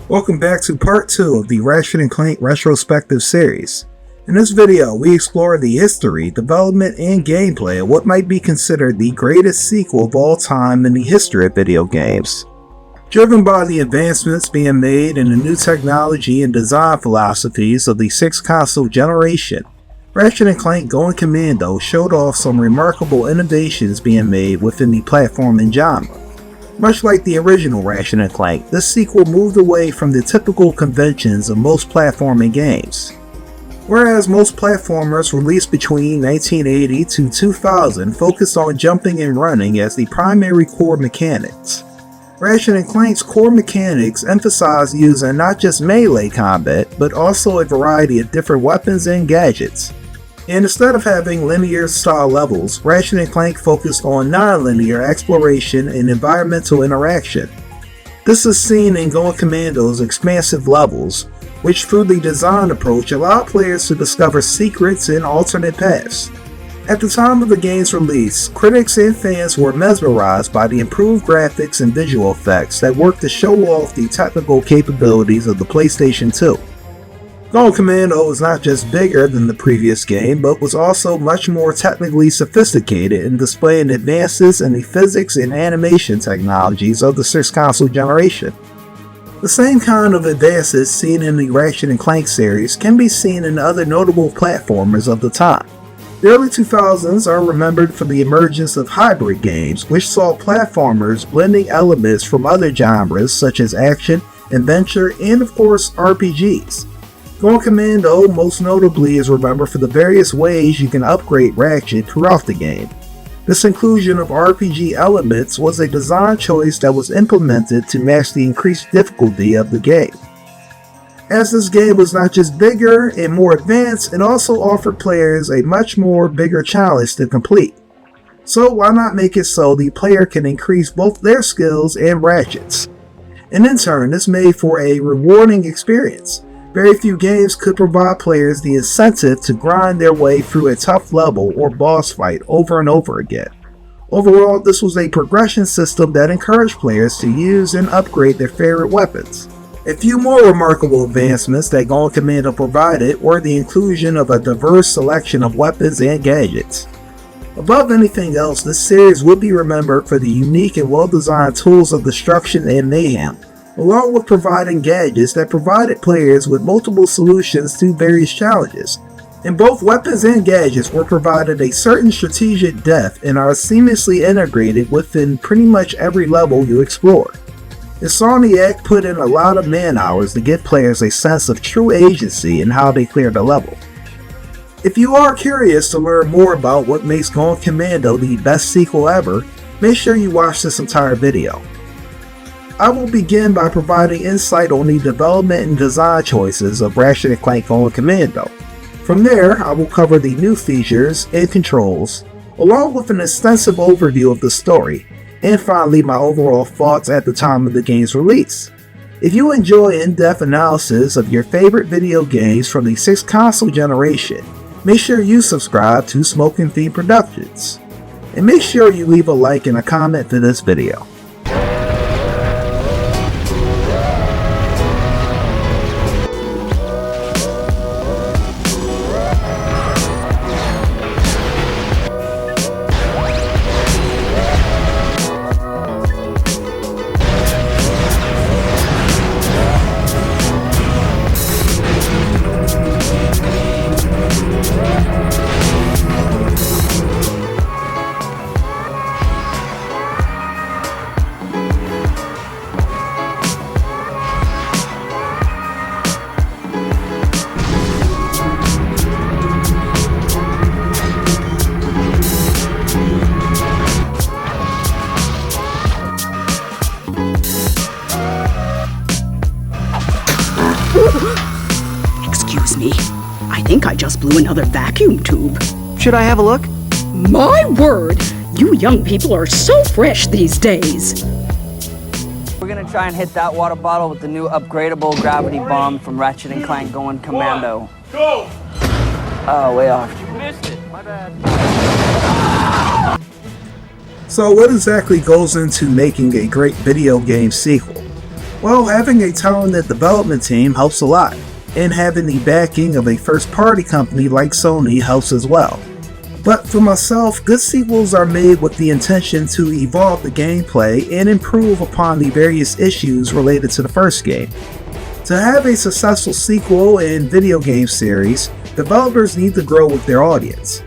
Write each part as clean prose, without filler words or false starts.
Welcome back to part 2 of the Ratchet and Clank Retrospective series. In this video, we explore the history, development, and gameplay of what might be considered the greatest sequel of all time in the history of video games. Driven by the advancements being made in the new technology and design philosophies of the 6th console generation, Ratchet and Clank Going Commando showed off some remarkable innovations being made within the platforming genre. Much like the original Ratchet and Clank, this sequel moved away from the typical conventions of most platforming games. Whereas most platformers released between 1980 to 2000 focused on jumping and running as the primary core mechanics, Ratchet and Clank's core mechanics emphasize using not just melee combat, but also a variety of different weapons and gadgets. And instead of having linear style levels, Ratchet and Clank focused on non-linear exploration and environmental interaction. This is seen in Going Commando's expansive levels, which through the design approach allow players to discover secrets and alternate paths. At the time of the game's release, critics and fans were mesmerized by the improved graphics and visual effects that worked to show off the technical capabilities of the PlayStation 2. Going Commando was not just bigger than the previous game, but was also much more technically sophisticated in displaying advances in the physics and animation technologies of the 6th console generation. The same kind of advances seen in the Ratchet and Clank series can be seen in other notable platformers of the time. The early 2000s are remembered for the emergence of hybrid games, which saw platformers blending elements from other genres such as action, adventure, and of course RPGs. Going Commando most notably is remembered for the various ways you can upgrade Ratchet throughout the game. This inclusion of RPG elements was a design choice that was implemented to match the increased difficulty of the game. As this game was not just bigger and more advanced, it also offered players a much more bigger challenge to complete. So why not make it so the player can increase both their skills and Ratchet's? And in turn, this made for a rewarding experience. Very few games could provide players the incentive to grind their way through a tough level or boss fight over and over again. Overall, this was a progression system that encouraged players to use and upgrade their favorite weapons. A few more remarkable advancements that Going Commando provided were the inclusion of a diverse selection of weapons and gadgets. Above anything else, this series would be remembered for the unique and well-designed tools of destruction and mayhem, along with providing gadgets that provided players with multiple solutions to various challenges. And both weapons and gadgets were provided a certain strategic depth and are seamlessly integrated within pretty much every level you explore. Insomniac put in a lot of man-hours to give players a sense of true agency in how they clear the level. If you are curious to learn more about what makes Going Commando the best sequel ever, make sure you watch this entire video. I will begin by providing insight on the development and design choices of Ratchet and Clank Going Commando. From there, I will cover the new features and controls, along with an extensive overview of the story, and finally my overall thoughts at the time of the game's release. If you enjoy in-depth analysis of your favorite video games from the 6th console generation, make sure you subscribe to Smoking Fiend Productions. And make sure you leave a like and a comment to this video. Excuse me, I think I just blew another vacuum tube. Should I have a look? My word, you young people are so fresh these days. We're gonna try and hit that water bottle with the new upgradable gravity bomb from Ratchet and Clank Going Commando. Go! Oh, way off. You missed it. My bad. So what exactly goes into making a great video game sequel? Well, having a talented development team helps a lot, and having the backing of a first-party company like Sony helps as well. But for myself, good sequels are made with the intention to evolve the gameplay and improve upon the various issues related to the first game. To have a successful sequel in video game series, developers need to grow with their audience.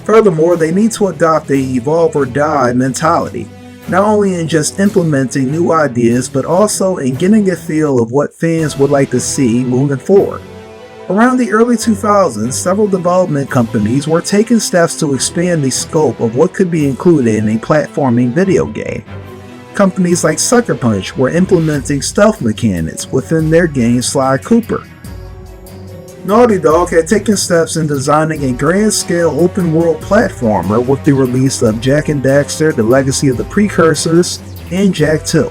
Furthermore, they need to adopt a evolve or die mentality, not only in just implementing new ideas, but also in getting a feel of what fans would like to see moving forward. Around the early 2000s, several development companies were taking steps to expand the scope of what could be included in a platforming video game. Companies like Sucker Punch were implementing stealth mechanics within their game Sly Cooper. Naughty Dog had taken steps in designing a grand-scale open-world platformer with the release of Jak and Daxter: The Legacy of the Precursors and Jak 2.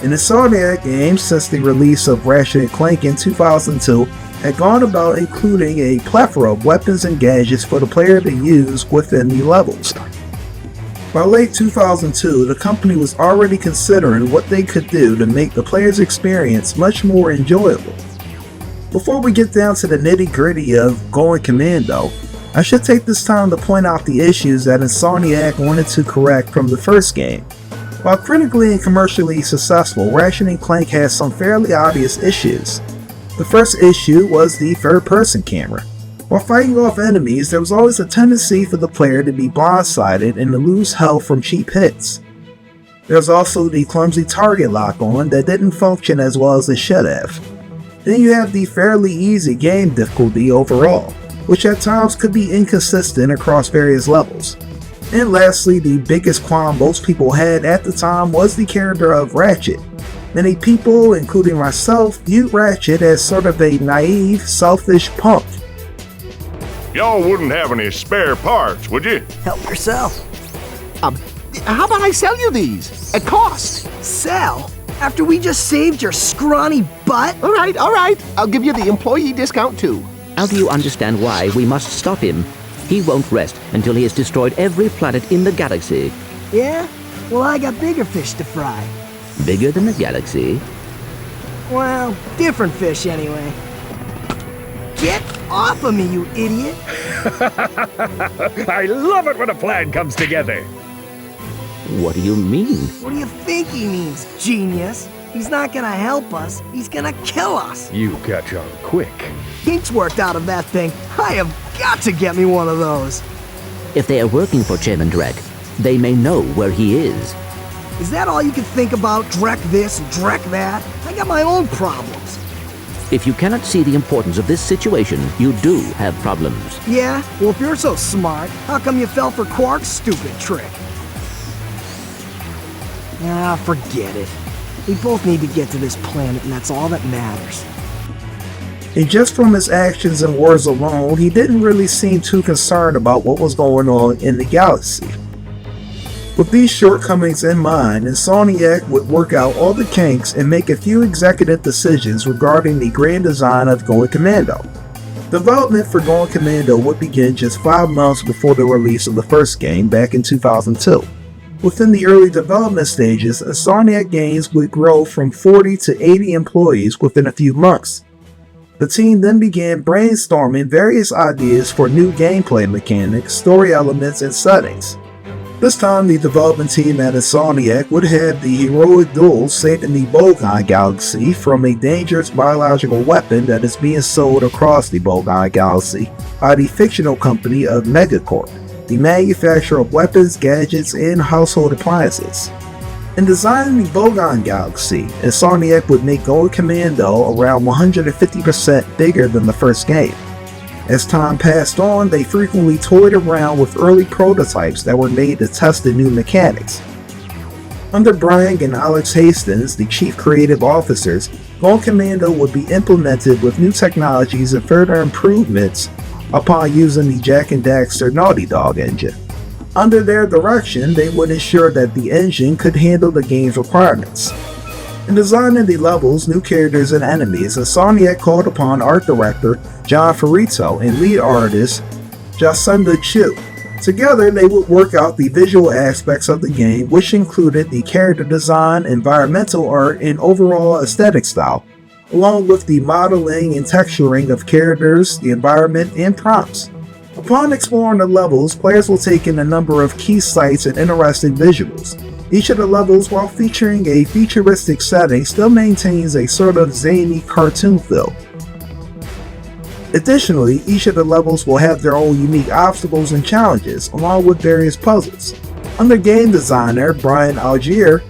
And Insomniac Games, since the release of Ratchet and Clank in 2002, had gone about including a plethora of weapons and gadgets for the player to use within the levels. By late 2002, the company was already considering what they could do to make the player's experience much more enjoyable. Before we get down to the nitty-gritty of going Commando, I should take this time to point out the issues that Insomniac wanted to correct from the first game. While critically and commercially successful, Ratchet and Clank has some fairly obvious issues. The first issue was the third-person camera. While fighting off enemies, there was always a tendency for the player to be blindsided and to lose health from cheap hits. There was also the clumsy target lock-on that didn't function as well as it should have. Then you have the fairly easy game difficulty overall, which at times could be inconsistent across various levels. And lastly, the biggest qualm most people had at the time was the character of Ratchet. Many people, including myself, viewed Ratchet as sort of a naive, selfish punk. Y'all wouldn't have any spare parts, would you? Help yourself. How about I sell you these? At cost. Sell? After we just saved your scrawny butt? All right. I'll give you the employee discount too. How do you understand why we must stop him? He won't rest until he has destroyed every planet in the galaxy. Yeah? Well, I got bigger fish to fry. Bigger than the galaxy? Well, different fish anyway. Get off of me, you idiot! I love it when a plan comes together. What do you mean? What do you think he means, genius? He's not gonna help us, he's gonna kill us! You catch on quick. Heaps worked out of that thing. I have got to get me one of those. If they are working for Chairman Drek, they may know where he is. Is that all you can think about? Drek this, Drek that? I got my own problems. If you cannot see the importance of this situation, you do have problems. Yeah? Well, if you're so smart, how come you fell for Quark's stupid trick? Ah, forget it. We both need to get to this planet, and that's all that matters. And just from his actions and words alone, he didn't really seem too concerned about what was going on in the galaxy. With these shortcomings in mind, Insomniac would work out all the kinks and make a few executive decisions regarding the grand design of Going Commando. Development for Going Commando would begin just 5 months before the release of the first game back in 2002. Within the early development stages, Insomniac Games would grow from 40 to 80 employees within a few months. The team then began brainstorming various ideas for new gameplay mechanics, story elements, and settings. This time, the development team at Insomniac would have the heroic duel saving the Bogon Galaxy from a dangerous biological weapon that is being sold across the Bogon Galaxy by the fictional company of Megacorp, the manufacturer of weapons, gadgets, and household appliances. In designing the Bogon Galaxy, Insomniac would make Going Commando around 150% bigger than the first game. As time passed on, they frequently toyed around with early prototypes that were made to test the new mechanics. Under Brian and Alex Hastings, the chief creative officers, Going Commando would be implemented with new technologies and further improvements upon using the Jak and Daxter Naughty Dog engine. Under their direction, they would ensure that the engine could handle the game's requirements. In designing the levels, new characters, and enemies, Insomniac called upon art director John Ferrito and lead artist Jacinda Chu. Together, they would work out the visual aspects of the game, which included the character design, environmental art, and overall aesthetic style, along with the modeling and texturing of characters, the environment, and prompts. Upon exploring the levels, players will take in a number of key sights and interesting visuals. Each of the levels, while featuring a futuristic setting, still maintains a sort of zany cartoon feel. Additionally, each of the levels will have their own unique obstacles and challenges, along with various puzzles. Under game designer Brian Algier,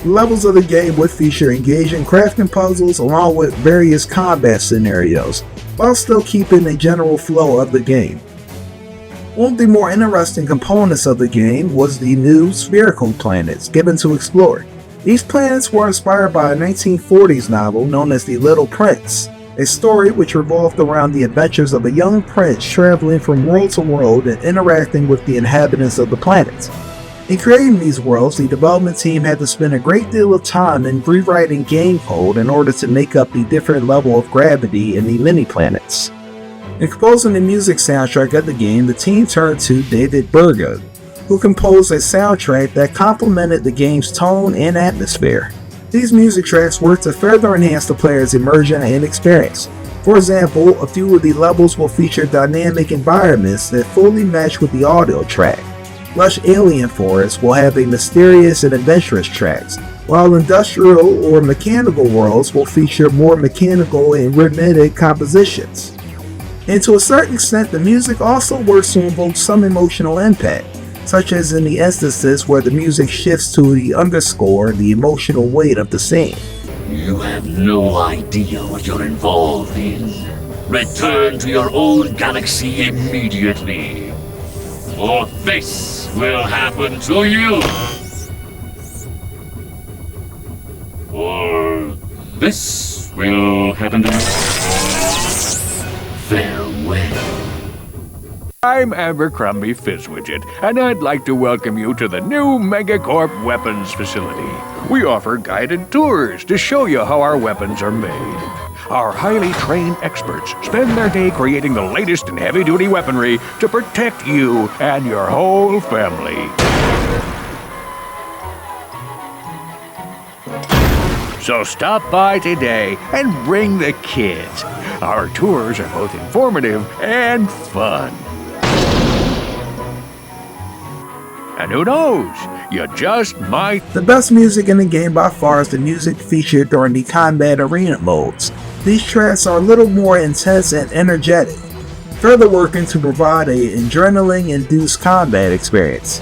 the levels of the game would feature engaging crafting puzzles along with various combat scenarios, while still keeping a general flow of the game. One of the more interesting components of the game was the new spherical planets given to explore. These planets were inspired by a 1940s novel known as The Little Prince, a story which revolved around the adventures of a young prince traveling from world to world and interacting with the inhabitants of the planets. In creating these worlds, the development team had to spend a great deal of time in rewriting game code in order to make up the different level of gravity in the mini-planets. In composing the music soundtrack of the game, the team turned to David Berger, who composed a soundtrack that complemented the game's tone and atmosphere. These music tracks work to further enhance the player's immersion and experience. For example, a few of the levels will feature dynamic environments that fully match with the audio track. Lush alien forests will have a mysterious and adventurous tracks, while industrial or mechanical worlds will feature more mechanical and rhythmic compositions. And to a certain extent, the music also works to invoke some emotional impact, such as in the instances where the music shifts to underscore the emotional weight of the scene. You have no idea what you're involved in. Return to your own galaxy immediately, or this will happen to you. Or this will happen to you. Farewell. I'm Abercrombie Fizzwidget, and I'd like to welcome you to the new Megacorp Weapons Facility. We offer guided tours to show you how our weapons are made. Our highly trained experts spend their day creating the latest in heavy-duty weaponry to protect you and your whole family. So stop by today and bring the kids. Our tours are both informative and fun. And who knows, you just might. The best music in the game by far is the music featured during the combat arena modes. These tracks are a little more intense and energetic, further working to provide an adrenaline-induced combat experience.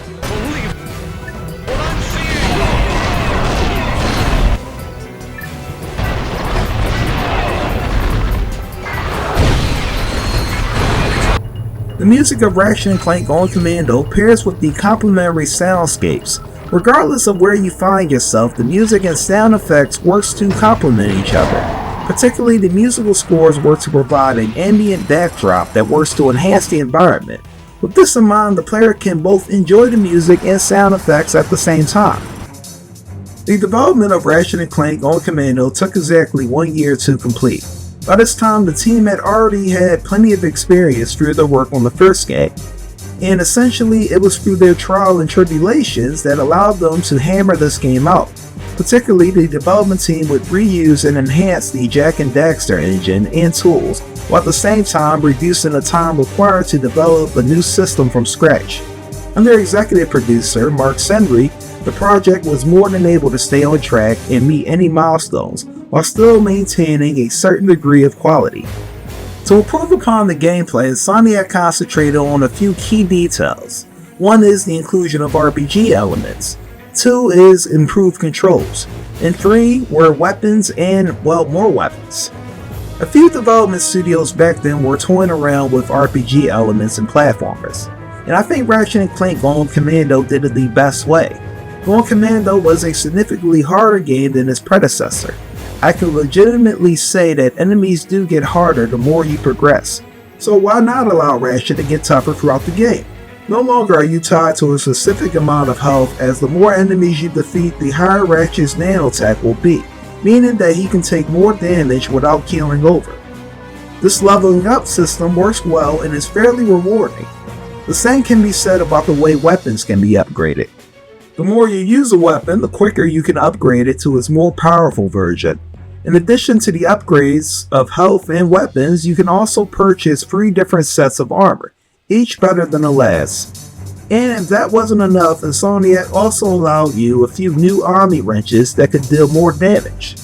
The music of Ratchet and Clank on Commando pairs with the complementary soundscapes. Regardless of where you find yourself, the music and sound effects works to complement each other. Particularly, the musical scores work to provide an ambient backdrop that works to enhance the environment. With this in mind, the player can both enjoy the music and sound effects at the same time. The development of Ratchet and Clank on Commando took exactly 1 year to complete. By this time, the team had already had plenty of experience through their work on the first game, and essentially it was through their trial and tribulations that allowed them to hammer this game out. Particularly, the development team would reuse and enhance the Jak and Daxter engine and tools, while at the same time reducing the time required to develop a new system from scratch. Under executive producer Mark Sendry, the project was more than able to stay on track and meet any milestones, while still maintaining a certain degree of quality. To improve upon the gameplay, Insomniac concentrated on a few key details. One is the inclusion of RPG elements. 2 is improved controls. And 3 were weapons and, well, more weapons. A few development studios back then were toying around with RPG elements and platformers, and I think Ratchet and Clank on Commando did it the best way. On Commando was a significantly harder game than its predecessor. I can legitimately say that enemies do get harder the more you progress, so why not allow Ratchet to get tougher throughout the game? No longer are you tied to a specific amount of health, as the more enemies you defeat, the higher Ratchet's nanotech will be, meaning that he can take more damage without keeling over. This leveling up system works well and is fairly rewarding. The same can be said about the way weapons can be upgraded. The more you use a weapon, the quicker you can upgrade it to its more powerful version. In addition to the upgrades of health and weapons, you can also purchase 3 different sets of armor, each better than the last. And if that wasn't enough, Insomniac also allowed you a few new army wrenches that could deal more damage.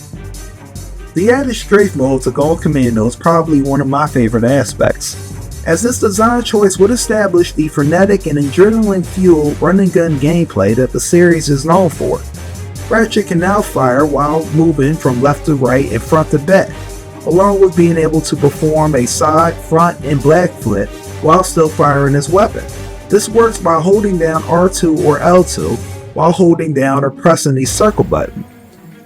The added strafe mode to Gold Commando is probably one of my favorite aspects, as this design choice would establish the frenetic and adrenaline-fueled run-and-gun gameplay that the series is known for. Ratchet can now fire while moving from left to right and front to back, along with being able to perform a side, front, and back flip while still firing his weapon. This works by holding down R2 or L2 while holding down or pressing the circle button.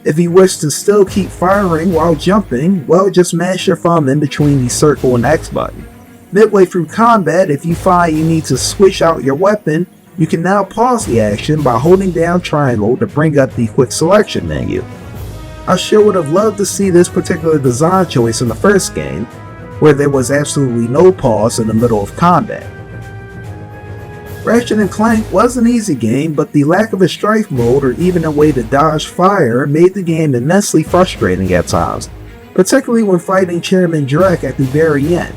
If you wish to still keep firing while jumping, well, just mash your thumb in between the circle and X button. Midway through combat, if you find you need to switch out your weapon, you can now pause the action by holding down triangle to bring up the quick selection menu. I sure would have loved to see this particular design choice in the first game, where there was absolutely no pause in the middle of combat. Ratchet and Clank was an easy game, but the lack of a strafe mode or even a way to dodge fire made the game immensely frustrating at times, particularly when fighting Chairman Drek at the very end.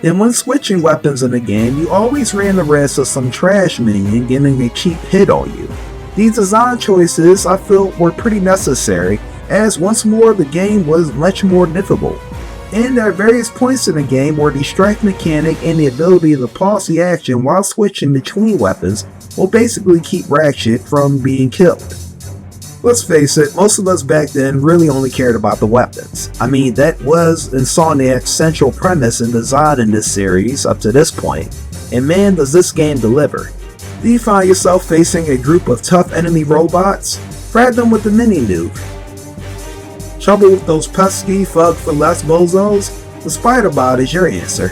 And when switching weapons in the game, you always ran the risk of some trash minion getting a cheap hit on you. These design choices I feel were pretty necessary, as once more the game was much more difficult. And there are various points in the game where the strike mechanic and the ability to pause the action while switching between weapons will basically keep Ratchet from being killed. Let's face it, most of us back then really only cared about the weapons. I mean, that was Insomniac's central premise in designing this series up to this point, and man does this game deliver. Do you find yourself facing a group of tough enemy robots? Grab them with the mini nuke. Trouble with those pesky fuck for less bozos? The spider bot is your answer.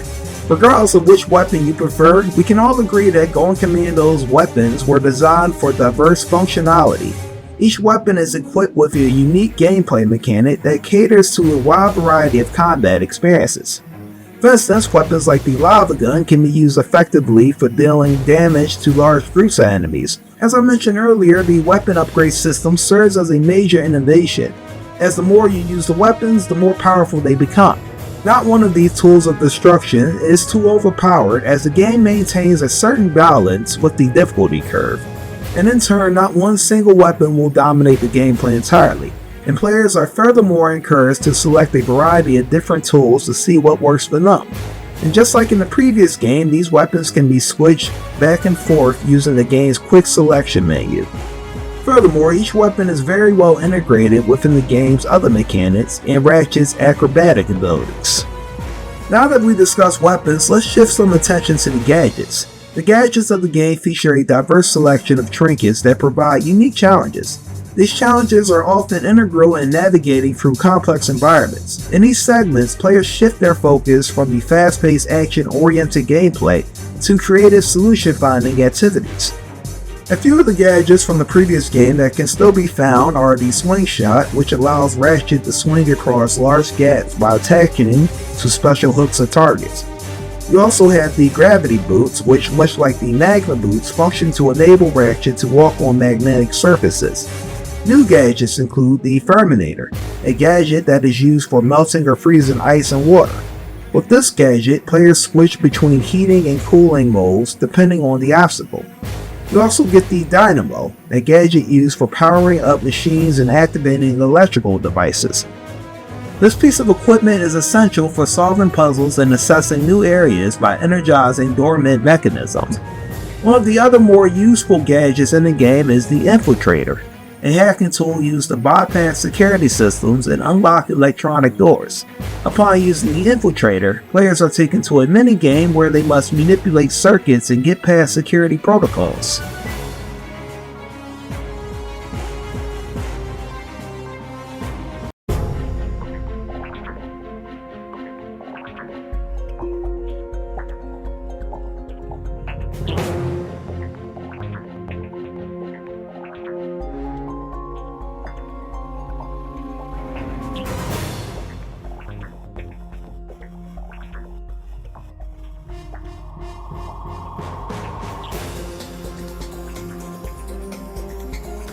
Regardless of which weapon you prefer, we can all agree that Gold Commando's weapons were designed for diverse functionality. Each weapon is equipped with a unique gameplay mechanic that caters to a wide variety of combat experiences. For instance, weapons like the lava gun can be used effectively for dealing damage to large groups of enemies. As I mentioned earlier, the weapon upgrade system serves as a major innovation, as the more you use the weapons, the more powerful they become. Not one of these tools of destruction is too overpowered, as the game maintains a certain balance with the difficulty curve. And in turn, not one single weapon will dominate the gameplay entirely, and players are furthermore encouraged to select a variety of different tools to see what works for them. And just like in the previous game, these weapons can be switched back and forth using the game's quick selection menu. Furthermore, each weapon is very well integrated within the game's other mechanics and Ratchet's acrobatic abilities. Now that we discussed weapons, let's shift some attention to the gadgets. The gadgets of the game feature a diverse selection of trinkets that provide unique challenges. These challenges are often integral in navigating through complex environments. In these segments, players shift their focus from the fast-paced action-oriented gameplay to creative solution-finding activities. A few of the gadgets from the previous game that can still be found are the swing shot, which allows Ratchet to swing across large gaps by attaching to special hooks or targets. You also have the gravity boots, which, much like the magma boots, function to enable Ratchet to walk on magnetic surfaces. New gadgets include the Ferminator, a gadget that is used for melting or freezing ice and water. With this gadget, players switch between heating and cooling modes depending on the obstacle. You also get the Dynamo, a gadget used for powering up machines and activating electrical devices. This piece of equipment is essential for solving puzzles and accessing new areas by energizing dormant mechanisms. One of the other more useful gadgets in the game is the Infiltrator, a hacking tool used to bypass security systems and unlock electronic doors. Upon using the Infiltrator, players are taken to a mini-game where they must manipulate circuits and get past security protocols.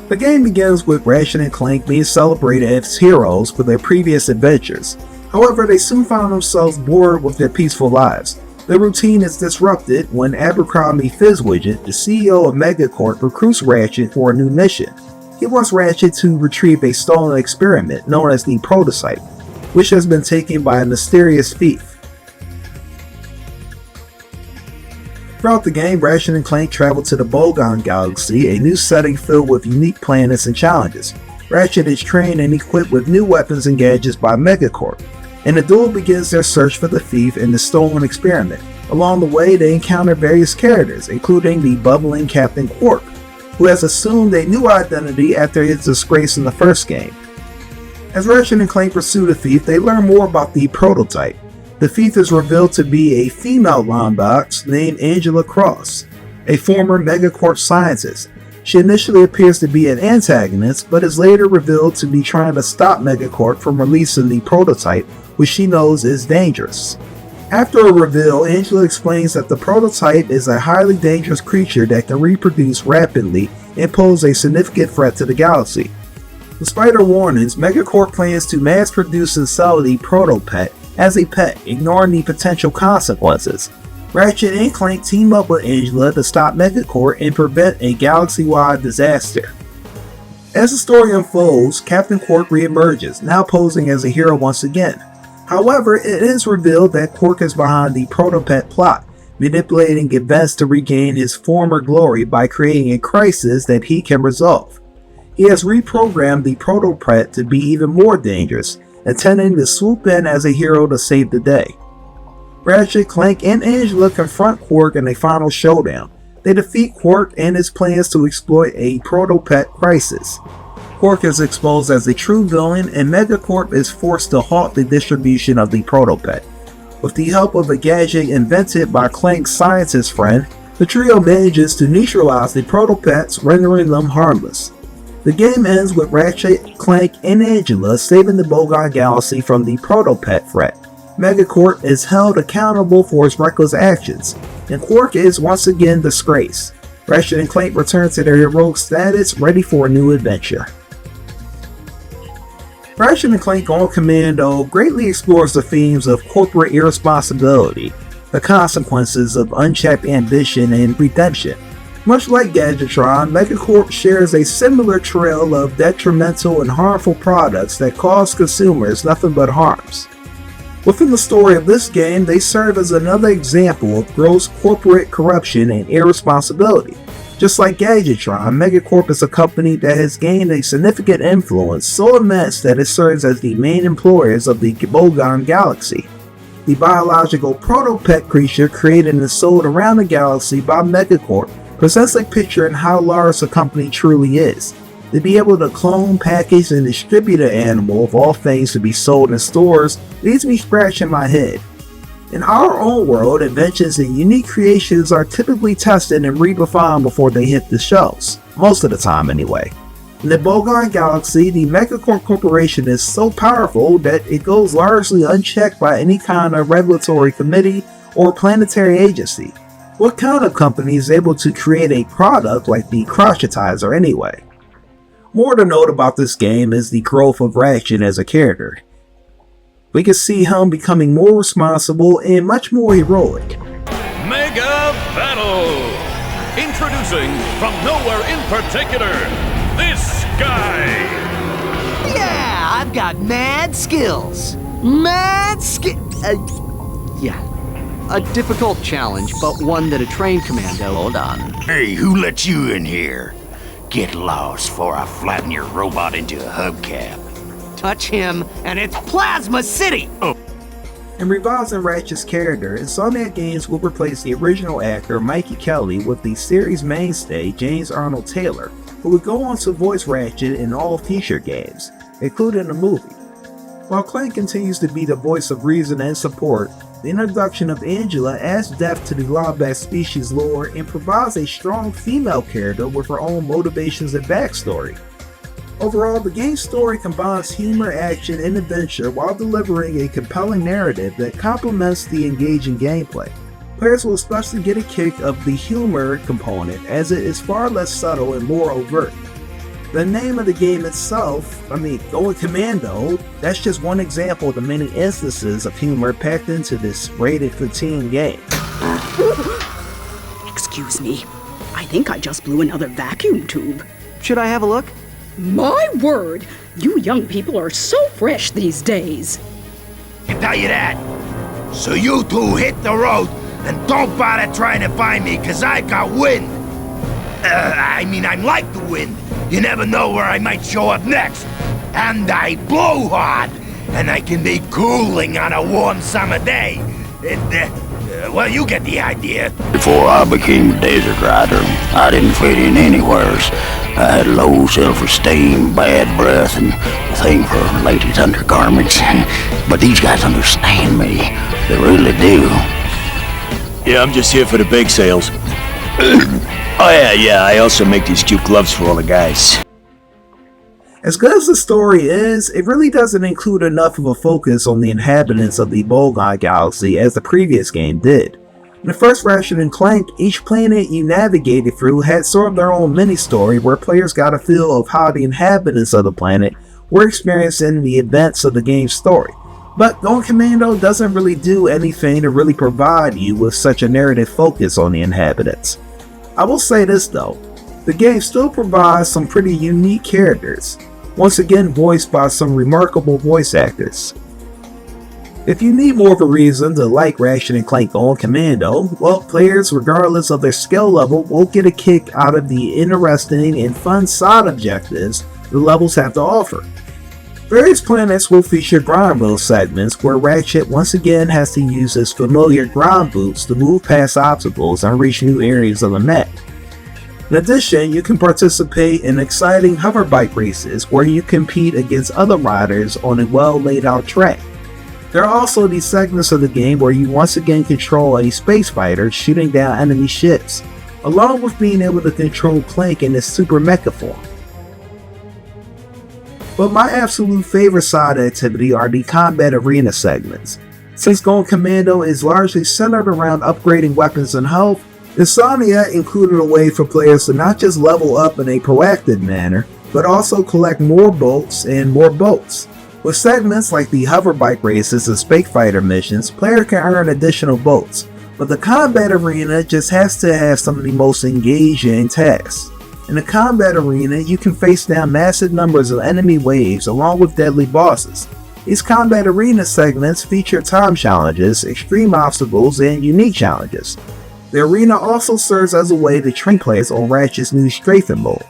The game begins with Ratchet and Clank being celebrated as heroes for their previous adventures. However, they soon found themselves bored with their peaceful lives. Their routine is disrupted when Abercrombie Fizzwidget, the CEO of Megacorp, recruits Ratchet for a new mission. He wants Ratchet to retrieve a stolen experiment known as the Prototype, which has been taken by a mysterious thief. Throughout the game, Ratchet and Clank travel to the Bogon Galaxy, a new setting filled with unique planets and challenges. Ratchet is trained and equipped with new weapons and gadgets by Megacorp, and the duo begins their search for the thief and the stolen experiment. Along the way, they encounter various characters, including the bubbling Captain Quark, who has assumed a new identity after his disgrace in the first game. As Ratchet and Clank pursue the thief, they learn more about the Prototype. The thief is revealed to be a female Lombox named Angela Cross, a former Megacorp scientist. She initially appears to be an antagonist, but is later revealed to be trying to stop Megacorp from releasing the Prototype, which she knows is dangerous. After a reveal, Angela explains that the Prototype is a highly dangerous creature that can reproduce rapidly and pose a significant threat to the galaxy. Despite her warnings, Megacorp plans to mass-produce and sell the Protopet as a pet, ignoring the potential consequences. Ratchet and Clank team up with Angela to stop Megacorp and prevent a galaxy-wide disaster. As the story unfolds, Captain Quark reemerges, now posing as a hero once again. However, it is revealed that Quark is behind the Protopet plot, manipulating events to regain his former glory by creating a crisis that he can resolve. He has reprogrammed the Protopet to be even more dangerous, intending to swoop in as a hero to save the day. Ratchet, Clank, and Angela confront Quark in a final showdown. They defeat Quark and his plans to exploit a Protopet crisis. Quark is exposed as a true villain, and Megacorp is forced to halt the distribution of the Protopet. With the help of a gadget invented by Clank's scientist friend, the trio manages to neutralize the Protopets, rendering them harmless. The game ends with Ratchet, Clank, and Angela saving the Bogon Galaxy from the Protopet threat. Megacorp is held accountable for its reckless actions, and Quark is once again disgraced. Ratchet and Clank return to their heroic status, ready for a new adventure. Ratchet and Clank on Commando greatly explores the themes of corporate irresponsibility, the consequences of unchecked ambition, and redemption. Much like Gadgetron, Megacorp shares a similar trail of detrimental and harmful products that cause consumers nothing but harms. Within the story of this game, they serve as another example of gross corporate corruption and irresponsibility. Just like Gadgetron, Megacorp is a company that has gained a significant influence so immense that it serves as the main employers of the Bogon Galaxy. The biological Protopet creature created and sold around the galaxy by Megacorp presents a picture in how large the company truly is. To be able to clone, package, and distribute an animal of all things to be sold in stores leaves me scratching my head. In our own world, inventions and unique creations are typically tested and redefined before they hit the shelves, most of the time anyway. In the Bogon Galaxy, the Megacorp Corporation is so powerful that it goes largely unchecked by any kind of regulatory committee or planetary agency. What kind of company is able to create a product like the Crotchetizer anyway? More to note about this game is the growth of Ratchet as a character. We can see him becoming more responsible and much more heroic. Mega Battle! Introducing from nowhere in particular, this guy! Yeah, I've got mad skills. Mad yeah. A difficult challenge, but one that a trained commando... Hold on. Hey, who let you in here? Get lost before I flatten your robot into a hubcap. Touch him, and it's Plasma City! Oh. In revising Ratchet's character, Insomniac Games will replace the original actor Mikey Kelly with the series mainstay James Arnold Taylor, who would go on to voice Ratchet in all future games, including the movie. While Clank continues to be the voice of reason and support, the introduction of Angela adds depth to the Lombax species lore and provides a strong female character with her own motivations and backstory. Overall, the game's story combines humor, action, and adventure while delivering a compelling narrative that complements the engaging gameplay. Players will especially get a kick of the humor component, as it is far less subtle and more overt. The name of the game itself, Going Commando, that's just one example of the many instances of humor packed into this rated for teen game. Excuse me. I think I just blew another vacuum tube. Should I have a look? My word! You young people are so fresh these days. I tell you that. So you two hit the road and don't bother trying to find me, cause I got wind. I'm like the wind. You never know where I might show up next. And I blow hard, and I can be cooling on a warm summer day. Well, you get the idea. Before I became a desert rider, I didn't fit in anywheres. I had low self-esteem, bad breath, and a thing for ladies' undergarments. But these guys understand me. They really do. Yeah, I'm just here for the bake sales. Oh yeah, I also make these cute gloves for all the guys. As good as the story is, it really doesn't include enough of a focus on the inhabitants of the Bolgon Galaxy as the previous game did. In the first Ratchet and Clank, each planet you navigated through had sort of their own mini-story where players got a feel of how the inhabitants of the planet were experiencing the events of the game's story. But Going Commando doesn't really do anything to really provide you with such a narrative focus on the inhabitants. I will say this though, the game still provides some pretty unique characters, once again voiced by some remarkable voice actors. If you need more of a reason to like Ratchet and Clank Going Commando, well, players regardless of their skill level will get a kick out of the interesting and fun side objectives the levels have to offer. Various planets will feature grind mode segments where Ratchet once again has to use his familiar grind boots to move past obstacles and reach new areas of the map. In addition, you can participate in exciting hover bike races where you compete against other riders on a well laid out track. There are also these segments of the game where you once again control a space fighter shooting down enemy ships, along with being able to control Clank in his super mecha form. But my absolute favorite side activity are the combat arena segments. Since Going Commando is largely centered around upgrading weapons and health, Insomnia included a way for players to not just level up in a proactive manner, but also collect more bolts and more boats. With segments like the hover bike races and space fighter missions, players can earn additional boats, but the combat arena just has to have some of the most engaging tasks. In the combat arena, you can face down massive numbers of enemy waves along with deadly bosses. These combat arena segments feature time challenges, extreme obstacles, and unique challenges. The arena also serves as a way to train players on Ratchet's new strafing mode.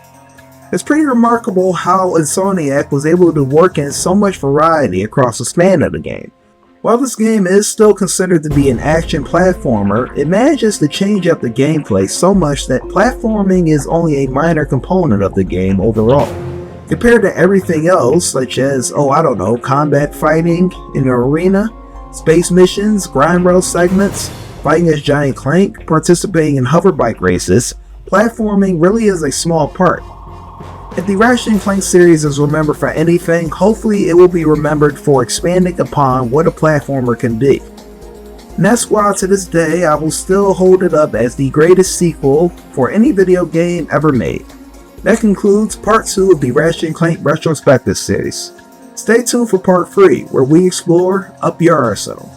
It's pretty remarkable how Insomniac was able to work in so much variety across the span of the game. While this game is still considered to be an action platformer, it manages to change up the gameplay so much that platforming is only a minor component of the game overall. Compared to everything else, such as, combat fighting in the arena, space missions, grind rail segments, fighting as Giant Clank, participating in hover bike races, platforming really is a small part. If the Ratchet and Clank series is remembered for anything, hopefully it will be remembered for expanding upon what a platformer can be. And that's why to this day I will still hold it up as the greatest sequel for any video game ever made. That concludes part 2 of the Ratchet and Clank Retrospective series. Stay tuned for part 3 where we explore Up Your Arsenal.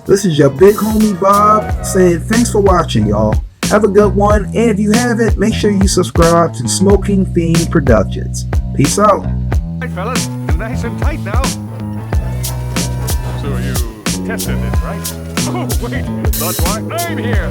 This is your big homie Bob saying thanks for watching, y'all. Have a good one, and if you haven't, make sure you subscribe to Smoking Fiend Productions. Peace out. Right, fellas, nice and tight now. So you tested it, right? Oh, wait, that's why I'm here.